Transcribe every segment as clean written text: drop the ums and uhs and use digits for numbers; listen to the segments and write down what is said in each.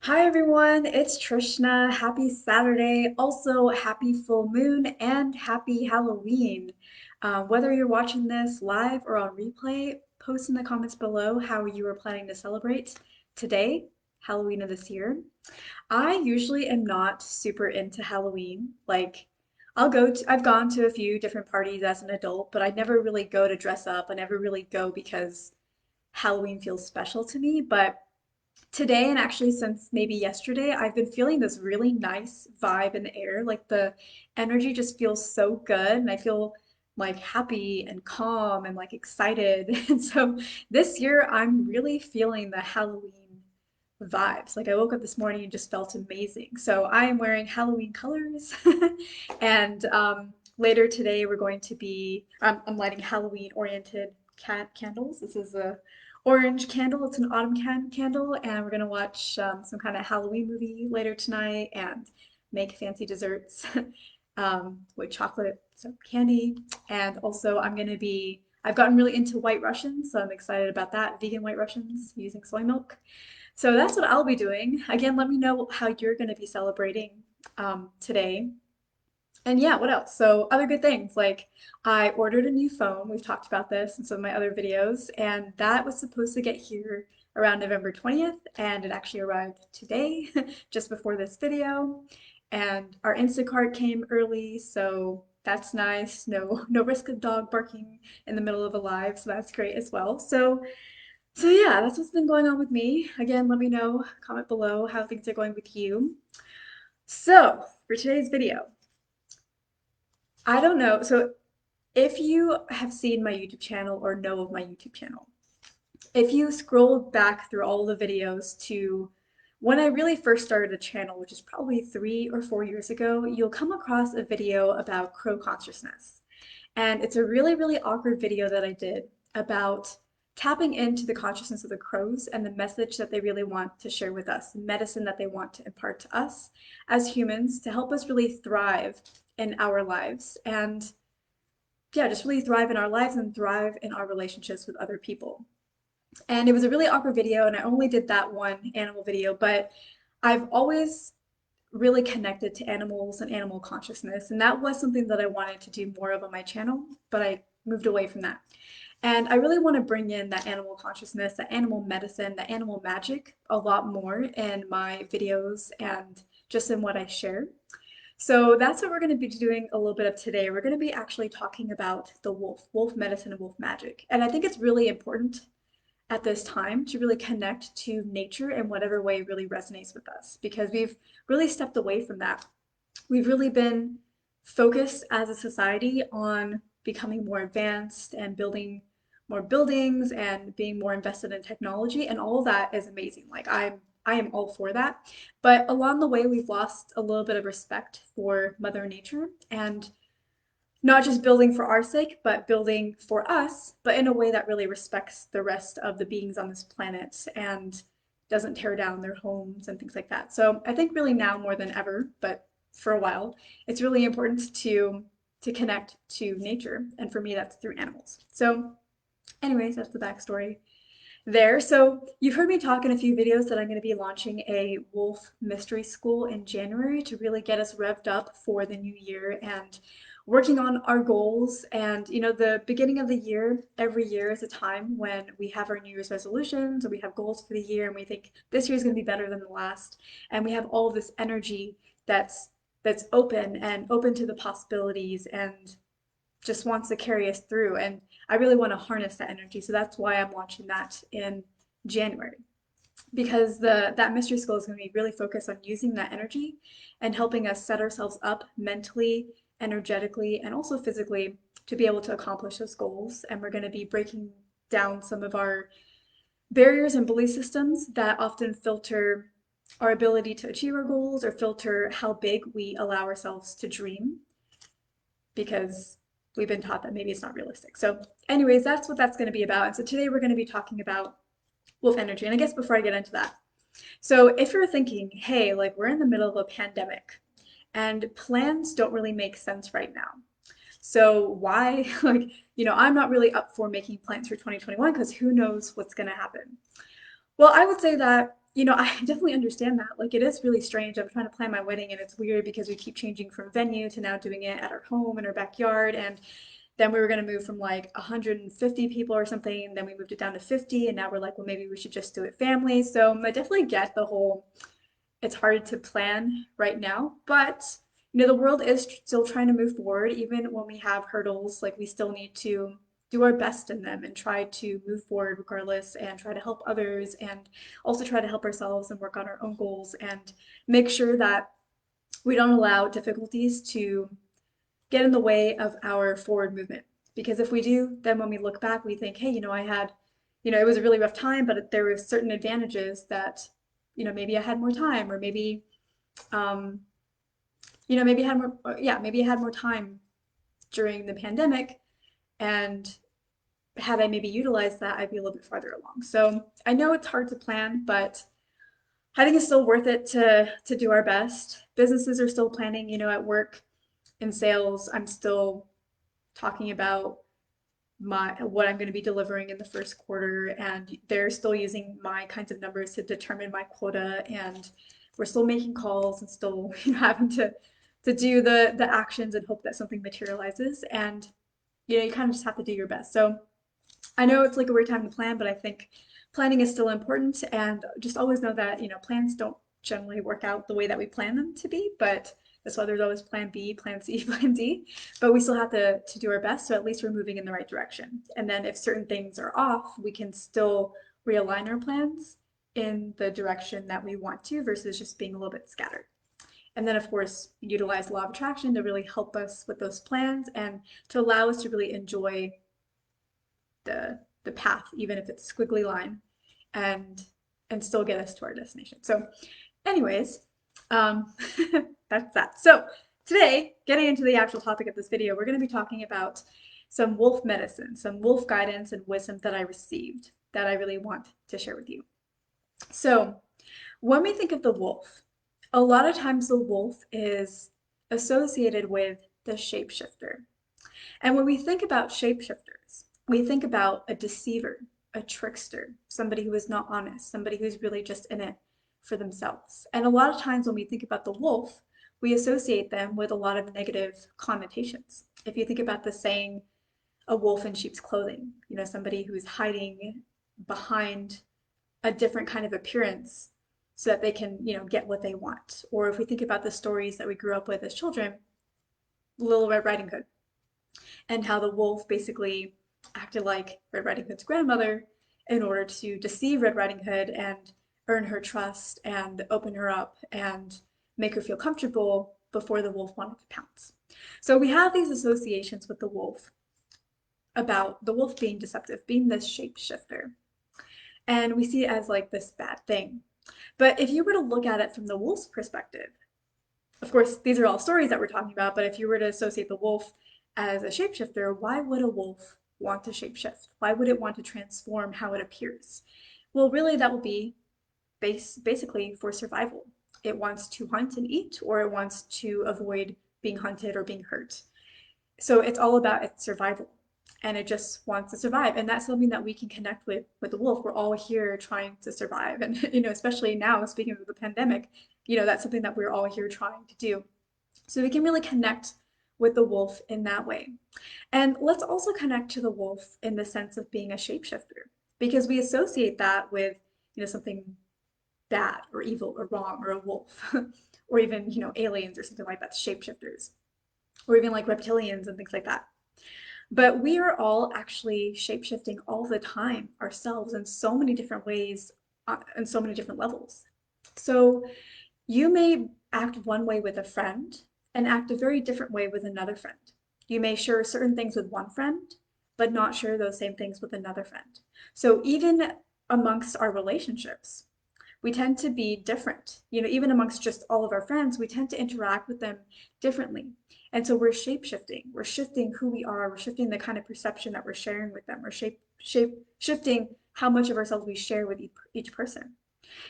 Hi everyone, it's Trishna. Happy Saturday. Also, happy full moon and happy Halloween. Whether you're watching this live or on replay, post in the comments below how you are planning to celebrate today, Halloween of this year. I usually am not super into Halloween. I've gone to a few different parties as an adult, but I never really go to dress up. I never really go because Halloween feels special to me. But today, and actually since maybe yesterday, I've been feeling this really nice vibe in the air. Like the energy just feels so good, and I feel like happy and calm and like excited. And so this year, I'm really feeling the Halloween vibes. Like I woke up this morning and just felt amazing. So I am wearing Halloween colors, and later today, we're going to be, I'm lighting Halloween oriented candles. This is a orange candle. It's an autumn candle, and we're gonna watch some kind of Halloween movie later tonight and make fancy desserts with chocolate so candy. And also, I've gotten really into White Russians, so I'm excited about that. Vegan White Russians using soy milk. So that's what I'll be doing. Again, let me know how you're going to be celebrating today. And yeah, what else? So other good things, like I ordered a new phone. We've talked about this in some of my other videos, and that was supposed to get here around November 20th, and it actually arrived today, just before this video. And our Instacart came early, so that's nice. No risk of dog barking in the middle of a live, so that's great as well. So yeah, that's what's been going on with me. Again, let me know, comment below how things are going with you. So for today's video, I don't know. So if you have seen my YouTube channel or know of my YouTube channel, if you scroll back through all the videos to when I really first started the channel, which is probably 3 or 4 years ago, you'll come across a video about crow consciousness. And it's a really, really awkward video that I did about tapping into the consciousness of the crows and the message that they really want to share with us, the medicine that they want to impart to us as humans to help us really thrive in our lives. And yeah, just really thrive in our lives and thrive in our relationships with other people. And it was a really awkward video, and I only did that one animal video, but I've always really connected to animals and animal consciousness, and that was something that I wanted to do more of on my channel, but I moved away from that. And I really want to bring in that animal consciousness, that animal medicine, that animal magic a lot more in my videos and just in what I share. So that's what we're going to be doing a little bit of today. We're going to be actually talking about the wolf medicine and wolf magic. And I think it's really important at this time to really connect to nature in whatever way really resonates with us because we've really stepped away from that. We've really been focused as a society on becoming more advanced and building more buildings and being more invested in technology, and all of that is amazing. I am all for that. But along the way, we've lost a little bit of respect for Mother Nature and not just building for our sake, but building for us, but in a way that really respects the rest of the beings on this planet and doesn't tear down their homes and things like that. So I think really now more than ever, but for a while, it's really important to connect to nature. And for me, that's through animals. So anyways, that's the backstory there. So you've heard me talk in a few videos that I'm going to be launching a wolf mystery school in January to really get us revved up for the new year and working on our goals. And the beginning of the year, every year is a time when we have our New Year's resolutions or we have goals for the year and we think this year is going to be better than the last. And we have all this energy that's open and open to the possibilities and just wants to carry us through. And I really want to harness that energy. So that's why I'm launching that in January. Because that mystery school is going to be really focused on using that energy and helping us set ourselves up mentally, energetically, and also physically to be able to accomplish those goals. And we're going to be breaking down some of our barriers and belief systems that often filter our ability to achieve our goals or filter how big we allow ourselves to dream because we've been taught that maybe it's not realistic. So anyways, that's what that's going to be about. And so today we're going to be talking about wolf energy. And I guess before I get into that, so if you're thinking, hey, like we're in the middle of a pandemic and plans don't really make sense right now. So why, I'm not really up for making plans for 2021 because who knows what's going to happen. Well, I would say that, I definitely understand that. Like, it is really strange. I'm trying to plan my wedding, and it's weird because we keep changing from venue to now doing it at our home in our backyard. And then we were going to move from like 150 people or something, and then we moved it down to 50, and now we're like, well, maybe we should just do it family. So I definitely get the whole it's hard to plan right now, but the world is still trying to move forward. Even when we have hurdles, like we still need to do our best in them and try to move forward regardless and try to help others and also try to help ourselves and work on our own goals and make sure that we don't allow difficulties to get in the way of our forward movement. Because if we do, then when we look back, we think, hey, I had, it was a really rough time, but there were certain advantages that, maybe I had more time, or maybe, um, maybe I had more, yeah, maybe I had more time during the pandemic, and had I maybe utilized that, I'd be a little bit farther along. So I know it's hard to plan, but I think it's still worth it to do our best. Businesses are still planning, at work in sales, I'm still talking about my what I'm going to be delivering in the first quarter, and they're still using my kinds of numbers to determine my quota, and we're still making calls and still having to do the actions and hope that something materializes, and you kind of just have to do your best. So I know it's like a weird time to plan, but I think planning is still important, and just always know that, plans don't generally work out the way that we plan them to be, but that's why there's always plan B, plan C, plan D. But we still have to do our best, so at least we're moving in the right direction. And then if certain things are off, we can still realign our plans in the direction that we want to versus just being a little bit scattered. And then, of course, utilize law of attraction to really help us with those plans and to allow us to really enjoy the path, even if it's a squiggly line, and still get us to our destination. So, anyways, um, that's that. So today, getting into the actual topic of this video, we're going to be talking about some wolf medicine, some wolf guidance and wisdom that I received that I really want to share with you. So when we think of the wolf, a lot of times the wolf is associated with the shapeshifter. And when we think about shapeshifters, we think about a deceiver, a trickster, somebody who is not honest, somebody who's really just in it for themselves. And a lot of times when we think about the wolf, we associate them with a lot of negative connotations. If you think about the saying, a wolf in sheep's clothing, somebody who's hiding behind a different kind of appearance so that they can, get what they want. Or if we think about the stories that we grew up with as children, Little Red Riding Hood, and how the wolf basically acted like Red Riding Hood's grandmother in order to deceive Red Riding Hood and earn her trust and open her up and make her feel comfortable before the wolf wanted to pounce. So we have these associations with the wolf about the wolf being deceptive, being this shapeshifter. And we see it as like this bad thing. But if you were to look at it from the wolf's perspective, of course, these are all stories that we're talking about, but if you were to associate the wolf as a shapeshifter, why would a wolf want to shapeshift? Why would it want to transform how it appears? Well, really, that will be basically for survival. It wants to hunt and eat, or it wants to avoid being hunted or being hurt. So it's all about its survival, and it just wants to survive. And that's something that we can connect with the wolf. We're all here trying to survive, and especially now, speaking of the pandemic, that's something that we're all here trying to do. So we can really connect with the wolf in that way. And let's also connect to the wolf in the sense of being a shapeshifter, because we associate that with, something bad or evil or wrong or a wolf, or even, aliens or something like that, shapeshifters, or even like reptilians and things like that. But we are all actually shapeshifting all the time ourselves in so many different ways, in so many different levels. So you may act one way with a friend and act a very different way with another friend. You may share certain things with one friend, but not share those same things with another friend. So even amongst our relationships, we tend to be different. Even amongst just all of our friends, we tend to interact with them differently. And so we're shape shifting. We're shifting who we are. We're shifting the kind of perception that we're sharing with them. We're shifting how much of ourselves we share with each person.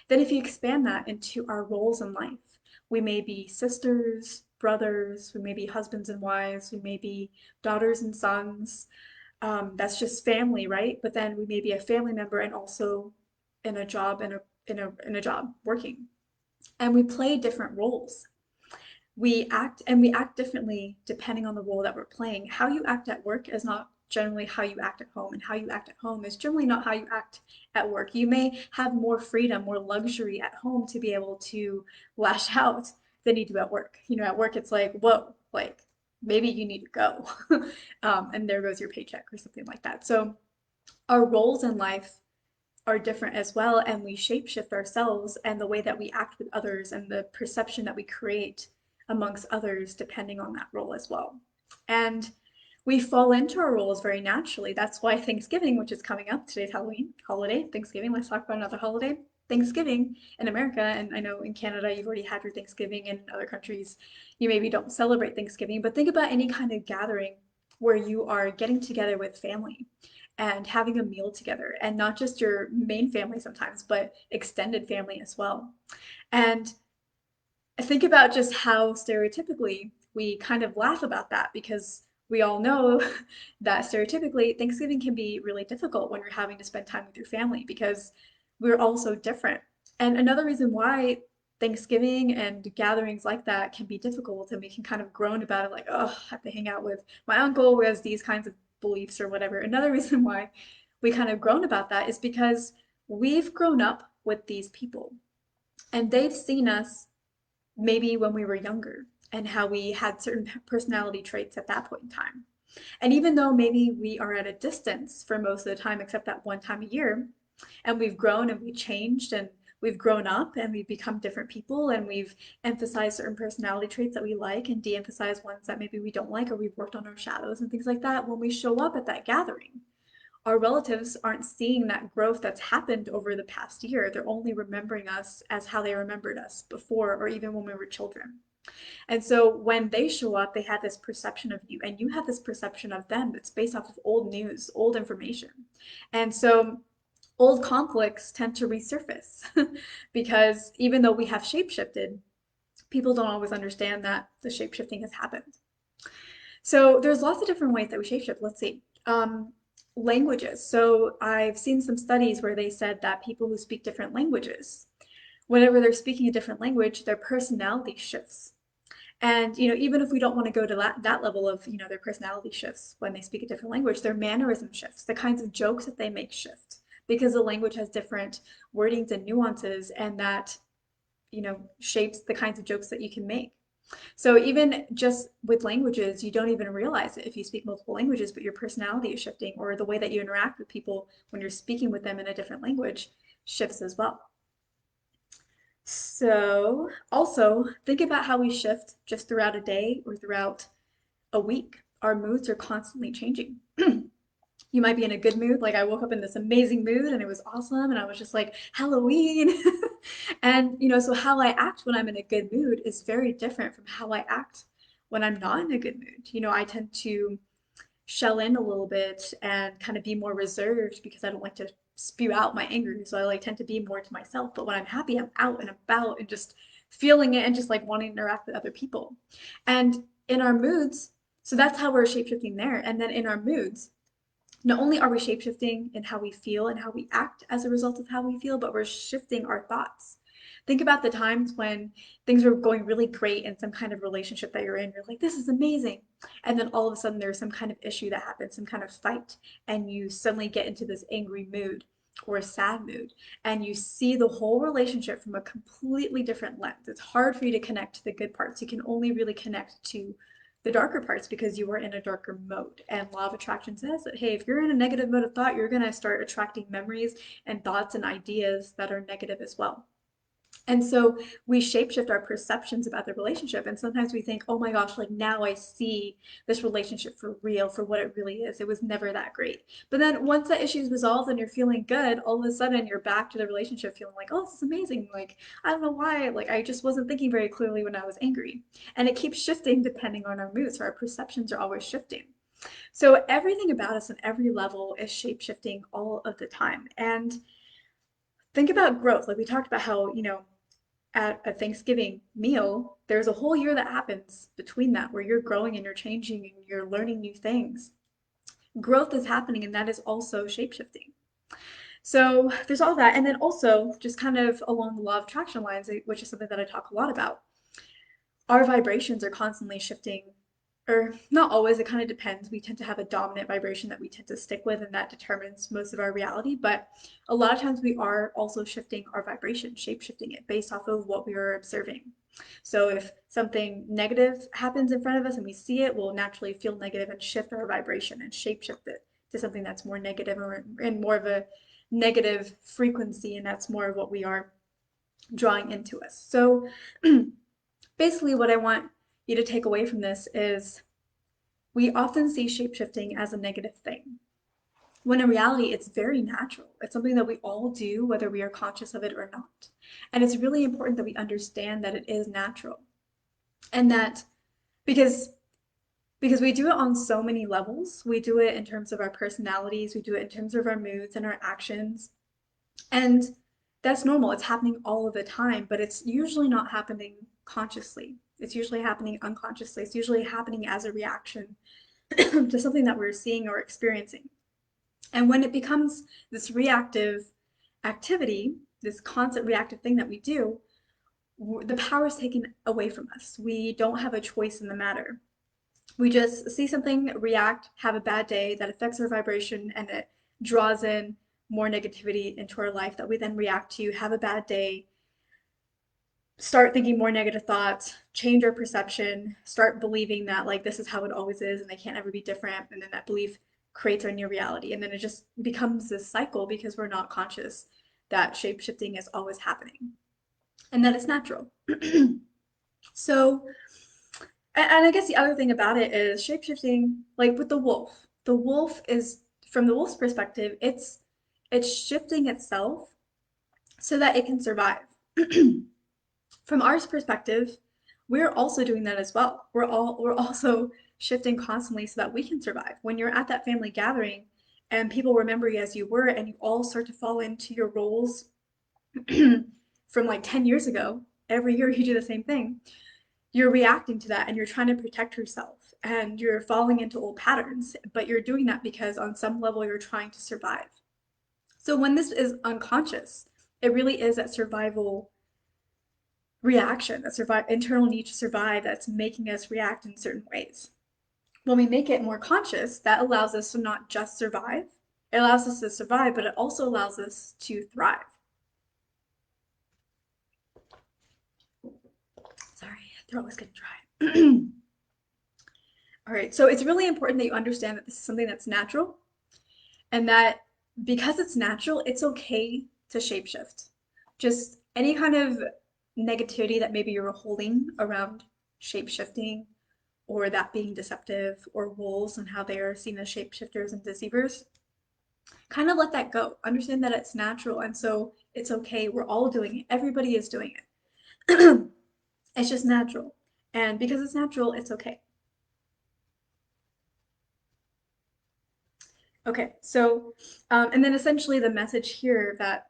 Then if you expand that into our roles in life, we may be sisters, brothers, we may be husbands and wives, we may be daughters and sons. That's just family, right? But then we may be a family member and also in a job in a job working, and we play different roles. We act differently depending on the role that we're playing. How you act at work is not generally how you act at home, and how you act at home is generally not how you act at work. You may have more freedom, more luxury at home to be able to lash out than you do at work. At work it's like, whoa, like maybe you need to go, and there goes your paycheck or something like that. So our roles in life are different as well, and we shapeshift ourselves and the way that we act with others and the perception that we create amongst others depending on that role as well. And we fall into our roles very naturally. That's why Thanksgiving, which is coming up, today's Halloween holiday, Thanksgiving, let's talk about another holiday. Thanksgiving in America, and I know in Canada you've already had your Thanksgiving, in other countries you maybe don't celebrate Thanksgiving, but think about any kind of gathering where you are getting together with family and having a meal together, and not just your main family sometimes, but extended family as well. And think about just how stereotypically we kind of laugh about that, because we all know that stereotypically Thanksgiving can be really difficult when you're having to spend time with your family because we're all so different. And another reason why Thanksgiving and gatherings like that can be difficult, and we can kind of groan about it like, oh, I have to hang out with my uncle who has these kinds of beliefs or whatever. Another reason why we kind of groan about that is because we've grown up with these people, and they've seen us maybe when we were younger and how we had certain personality traits at that point in time. And even though maybe we are at a distance for most of the time, except that one time a year, and we've grown and we've changed and we've grown up and we've become different people, and we've emphasized certain personality traits that we like and de-emphasized ones that maybe we don't like, or we've worked on our shadows and things like that. When we show up at that gathering, our relatives aren't seeing that growth that's happened over the past year. They're only remembering us as how they remembered us before, or even when we were children. And so when they show up, they have this perception of you, and you have this perception of them that's based off of old news, old information. And so old conflicts tend to resurface because even though we have shapeshifted, people don't always understand that the shapeshifting has happened. So there's lots of different ways that we shapeshift. Let's see. Languages. So I've seen some studies where they said that people who speak different languages, whenever they're speaking a different language, their personality shifts. And even if we don't want to go to that level of their personality shifts when they speak a different language, their mannerism shifts, the kinds of jokes that they make shift, because the language has different wordings and nuances, and that shapes the kinds of jokes that you can make. So even just with languages, you don't even realize it if you speak multiple languages, but your personality is shifting, or the way that you interact with people when you're speaking with them in a different language shifts as well. So also think about how we shift just throughout a day or throughout a week. Our moods are constantly changing. You might be in a good mood. Like I woke up in this amazing mood and it was awesome. And I was just like, Halloween. And, so how I act when I'm in a good mood is very different from how I act when I'm not in a good mood. I tend to shell in a little bit and kind of be more reserved because I don't like to spew out my anger. So I like tend to be more to myself. But when I'm happy, I'm out and about and just feeling it and just like wanting to interact with other people. And in our moods, so that's how we're shapeshifting there. And then in our moods, not only are we shapeshifting in how we feel and how we act as a result of how we feel, but we're shifting our thoughts. Think about the times when things are going really great in some kind of relationship that you're in. You're like, this is amazing. And then all of a sudden there's some kind of issue that happens, some kind of fight, and you suddenly get into this angry mood or a sad mood, and you see the whole relationship from a completely different lens. It's hard for you to connect to the good parts. You can only really connect to the darker parts because you were in a darker mode. And law of attraction says that, hey, if you're in a negative mode of thought, you're going to start attracting memories and thoughts and ideas that are negative as well. And so we shapeshift our perceptions about the relationship. And sometimes we think, oh my gosh, like now I see this relationship for real, for what it really is. It was never that great. But then once that issue is resolved and you're feeling good, all of a sudden you're back to the relationship feeling like, oh, this is amazing. Like, I don't know why. Like, I just wasn't thinking very clearly when I was angry. And it keeps shifting depending on our moods. So our perceptions are always shifting. So everything about us on every level is shape-shifting all of the time. And think about growth. Like we talked about how, at a Thanksgiving meal, there's a whole year that happens between that where you're growing and you're changing and you're learning new things. Growth is happening, and that is also shapeshifting. So there's all that. And then also, just kind of along the law of attraction lines, which is something that I talk a lot about, our vibrations are constantly shifting, or not always, it kind of depends. We tend to have a dominant vibration that we tend to stick with, and that determines most of our reality. But a lot of times we are also shifting our vibration, shape shifting it based off of what we are observing. So if something negative happens in front of us and we see it, we'll naturally feel negative and shift our vibration and shape shift it to something that's more negative or in more of a negative frequency, and that's more of what we are drawing into us. So basically, what I want you to take away from this is we often see shapeshifting as a negative thing, when in reality, it's very natural. It's something that we all do, whether we are conscious of it or not. And it's really important that we understand that it is natural. And that because we do it on so many levels. We do it in terms of our personalities, we do it in terms of our moods and our actions. And that's normal. It's happening all of the time, but it's usually not happening consciously. It's usually happening unconsciously. It's usually happening as a reaction to something that we're seeing or experiencing. And when it becomes this reactive activity, this constant reactive thing that we do, the power is taken away from us. We don't have a choice in the matter. We just see something, react, have a bad day that affects our vibration, and it draws in more negativity into our life that we then react to, have a bad day, start thinking more negative thoughts, change our perception, start believing that like this is how it always is and they can't ever be different. And then that belief creates our new reality. And then it just becomes this cycle because we're not conscious that shape shifting is always happening and that it's natural. So, and I guess the other thing about it is shape shifting, like with the wolf is, from the wolf's perspective, it's shifting itself so that it can survive. From our perspective, we're also doing that as well. We're also shifting constantly so that we can survive. When you're at that family gathering and people remember you as you were and you all start to fall into your roles from like 10 years ago, every year you do the same thing. You're reacting to that and you're trying to protect yourself and you're falling into old patterns, but you're doing that because on some level you're trying to survive. So when this is unconscious, it really is that survival reaction, that internal need to survive that's making us react in certain ways. When we make it more conscious, that allows us to not just survive. It allows us to survive, but it also allows us to thrive. Sorry, throat was getting dry. All right, so it's really important that you understand that this is something that's natural and that because it's natural, it's okay to shapeshift. Just any kind of negativity that maybe you're holding around shapeshifting or that being deceptive or wolves and how they are seen as shapeshifters and deceivers, kind of let that go. Understand that it's natural and so it's okay. We're all doing it. Everybody is doing it. It's just natural. And because it's natural, it's okay. Okay, so, and then essentially the message here that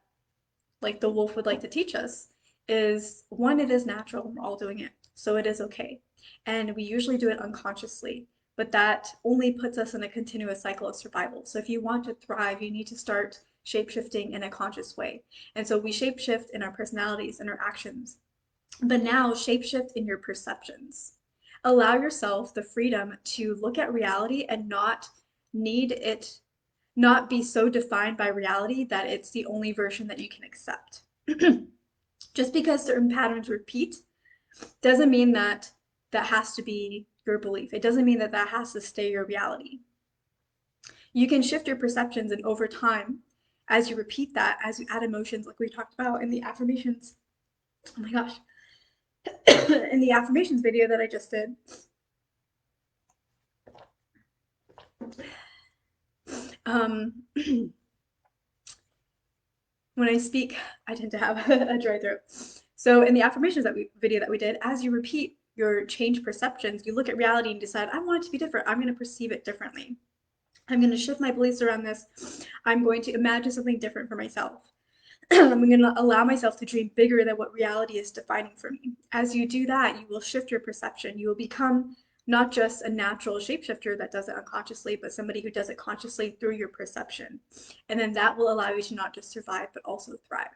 like the wolf would like to teach us is one, it is natural and we're all doing it. So it is okay. And we usually do it unconsciously, but that only puts us in a continuous cycle of survival. So if you want to thrive, you need to start shape-shifting in a conscious way. And so we shape-shift in our personalities and our actions, but now shape-shift in your perceptions. Allow yourself the freedom to look at reality and not be so defined by reality that it's the only version that you can accept. Just because certain patterns repeat doesn't mean that that has to be your belief. It doesn't mean that that has to stay your reality. You can shift your perceptions, and over time, as you repeat that, as you add emotions, like we talked about in the affirmations, oh my gosh, in the affirmations video that I just did, when I speak, I tend to have a dry throat. So in the affirmations video that we did, as you repeat your change perceptions, you look at reality and decide, I want it to be different. I'm going to perceive it differently. I'm going to shift my beliefs around this. I'm going to imagine something different for myself. I'm going to allow myself to dream bigger than what reality is defining for me. As you do that, you will shift your perception. You will become not just a natural shapeshifter that does it unconsciously, but somebody who does it consciously through your perception. And then that will allow you to not just survive, but also thrive.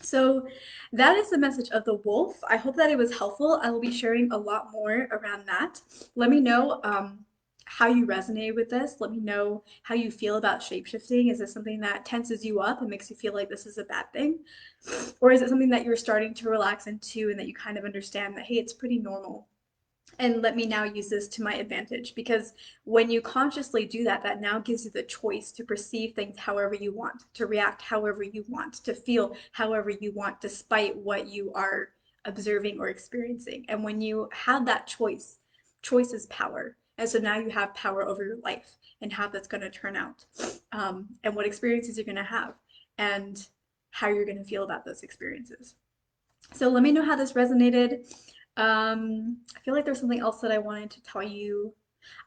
So that is the message of the wolf. I hope that it was helpful. I will be sharing a lot more around that. Let me know how you resonate with this. Let me know how you feel about shapeshifting. Is this something that tenses you up and makes you feel like this is a bad thing? Or is it something that you're starting to relax into and that you kind of understand that, hey, it's pretty normal? And let me now use this to my advantage, because when you consciously do that, that now gives you the choice to perceive things however you want, to react however you want, to feel however you want, despite what you are observing or experiencing. And when you have that choice, choice is power. And so now you have power over your life and how that's going to turn out, and what experiences you're going to have, and how you're going to feel about those experiences. So let me know how this resonated. I feel like there's something else that I wanted to tell you.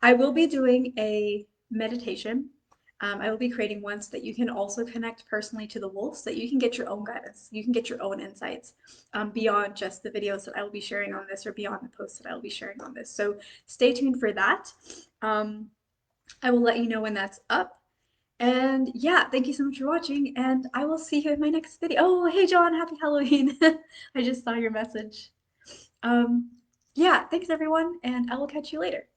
I will be doing a meditation. I will be creating one so that you can also connect personally to the wolf, so that you can get your own guidance. You can get your own insights beyond just the videos that I will be sharing on this, or beyond the posts that I will be sharing on this. So stay tuned for that. I will let you know when that's up. And yeah, thank you so much for watching, and I will see you in my next video. Oh, hey John, happy Halloween. I just saw your message. Um, yeah, thanks everyone, and I will catch you later.